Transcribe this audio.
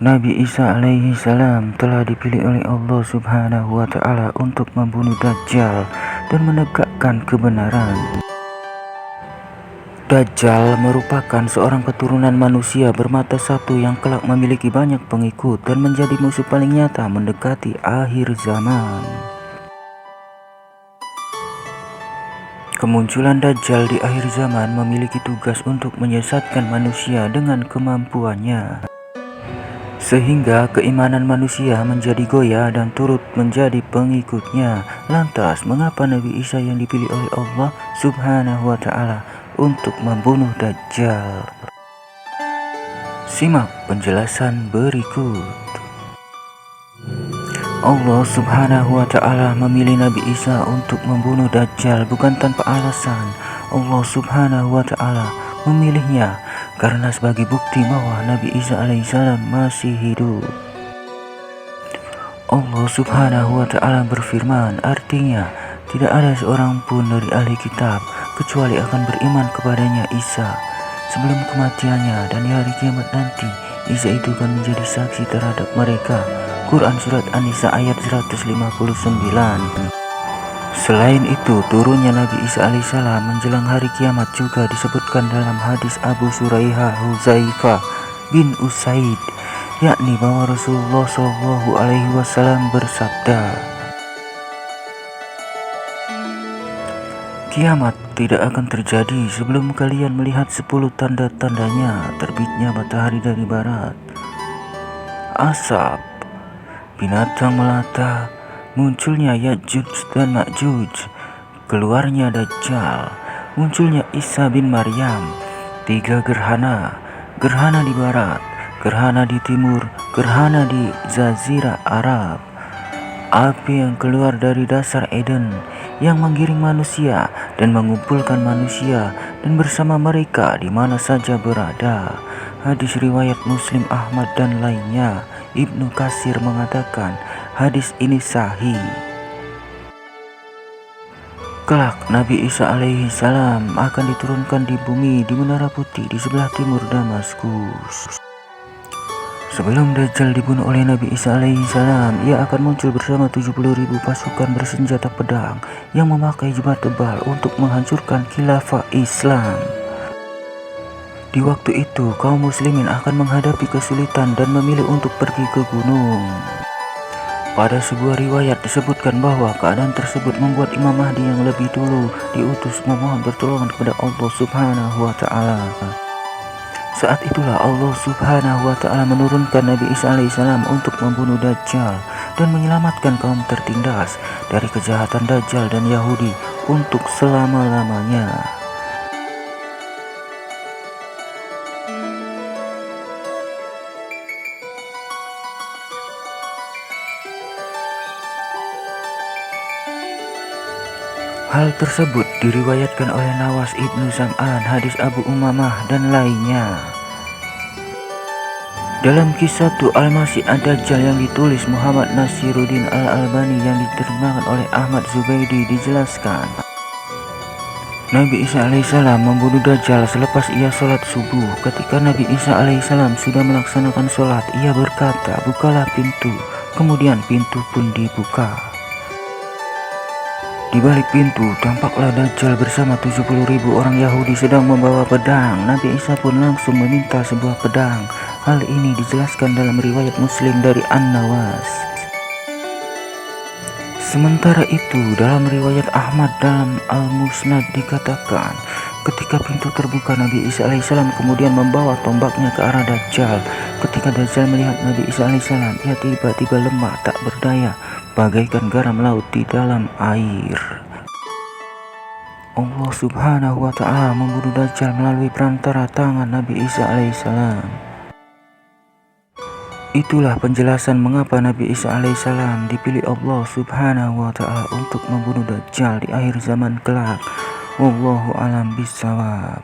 Nabi Isa alaihi salam telah dipilih oleh Allah subhanahu wa ta'ala untuk membunuh Dajjal dan menegakkan kebenaran. Dajjal merupakan seorang keturunan manusia bermata satu yang kelak memiliki banyak pengikut dan menjadi musuh paling nyata mendekati akhir zaman. Kemunculan Dajjal di akhir zaman memiliki tugas untuk menyesatkan manusia dengan kemampuannya, sehingga keimanan manusia menjadi goyah dan turut menjadi pengikutnya. Lantas, mengapa Nabi Isa yang dipilih oleh Allah subhanahu wa ta'ala untuk membunuh Dajjal? Simak penjelasan berikut. Allah subhanahu wa ta'ala memilih Nabi Isa untuk membunuh Dajjal bukan tanpa alasan. Allah subhanahu wa ta'ala memilihnya karena sebagai bukti bahwa Nabi Isa alaihissalam masih hidup. Allah subhanahu wa ta'ala berfirman, artinya tidak ada seorang pun dari ahli kitab kecuali akan beriman kepadanya Isa sebelum kematiannya, dan di hari kiamat nanti Isa itu akan menjadi saksi terhadap mereka. Quran Surat An-Nisa ayat 159. Selain itu, turunnya Nabi Isa alaihissalam menjelang hari kiamat juga disebutkan dalam hadis Abu Suraiha Huzaifah bin Usaid, yakni bahwa Rasulullah SAW bersabda, kiamat tidak akan terjadi sebelum kalian melihat 10 tanda-tandanya: terbitnya matahari dari barat, asap, binatang melata, munculnya Ya'juj dan Ma'juj, keluarnya Dajjal, munculnya Isa bin Maryam, 3 gerhana, gerhana di barat, gerhana di timur, gerhana di Jazirah Arab, api yang keluar dari dasar Eden yang menggiring manusia dan mengumpulkan manusia dan bersama mereka di mana saja berada. Hadis riwayat Muslim, Ahmad dan lainnya. Ibnu Katsir mengatakan hadis ini sahih. Kelak Nabi Isa alaihi salam akan diturunkan di bumi di Menara Putih di sebelah timur Damaskus. Sebelum Dajjal dibunuh oleh Nabi Isa alaihi salam, ia akan muncul bersama 70.000 pasukan bersenjata pedang yang memakai jubah tebal untuk menghancurkan khilafah Islam. Di waktu itu, kaum muslimin akan menghadapi kesulitan dan memilih untuk pergi ke gunung. Pada sebuah riwayat disebutkan bahwa keadaan tersebut membuat Imam Mahdi yang lebih dulu diutus memohon pertolongan kepada Allah subhanahu wa ta'ala. Saat itulah Allah subhanahu wa ta'ala menurunkan Nabi Isa alaihissalam untuk membunuh Dajjal dan menyelamatkan kaum tertindas dari kejahatan Dajjal dan Yahudi untuk selama-lamanya. Hal tersebut diriwayatkan oleh Nawas Ibnu Sam'an, hadis Abu Umamah dan lainnya. Dalam kisah Al-Masih Ad-Dajjal yang ditulis Muhammad Nasiruddin Al-Albani yang diterjemahkan oleh Ahmad Zubaidi dijelaskan, Nabi Isa alaihissalam membunuh Dajjal selepas ia sholat subuh. Ketika Nabi Isa alaihissalam sudah melaksanakan sholat, ia berkata, bukalah pintu. Kemudian pintu pun dibuka. Di balik pintu tampaklah Dajjal bersama 70.000 orang Yahudi sedang membawa pedang. Nabi Isa pun langsung meminta sebuah pedang. Hal ini dijelaskan dalam riwayat Muslim dari An-Nawas. Sementara itu, dalam riwayat Ahmad dalam Al-Musnad dikatakan, ketika pintu terbuka, Nabi Isa alaihissalam kemudian membawa tombaknya ke arah Dajjal. Ketika Dajjal melihat Nabi Isa alaihissalam, ia tiba-tiba lemah tak berdaya, bagaikan garam laut di dalam air. Allah subhanahu wa ta'ala membunuh Dajjal melalui perantara tangan Nabi Isa alaihissalam. Itulah penjelasan mengapa Nabi Isa alaihissalam dipilih Allah subhanahu wa ta'ala untuk membunuh Dajjal di akhir zaman kelak. Wallahu a'lam bishawab.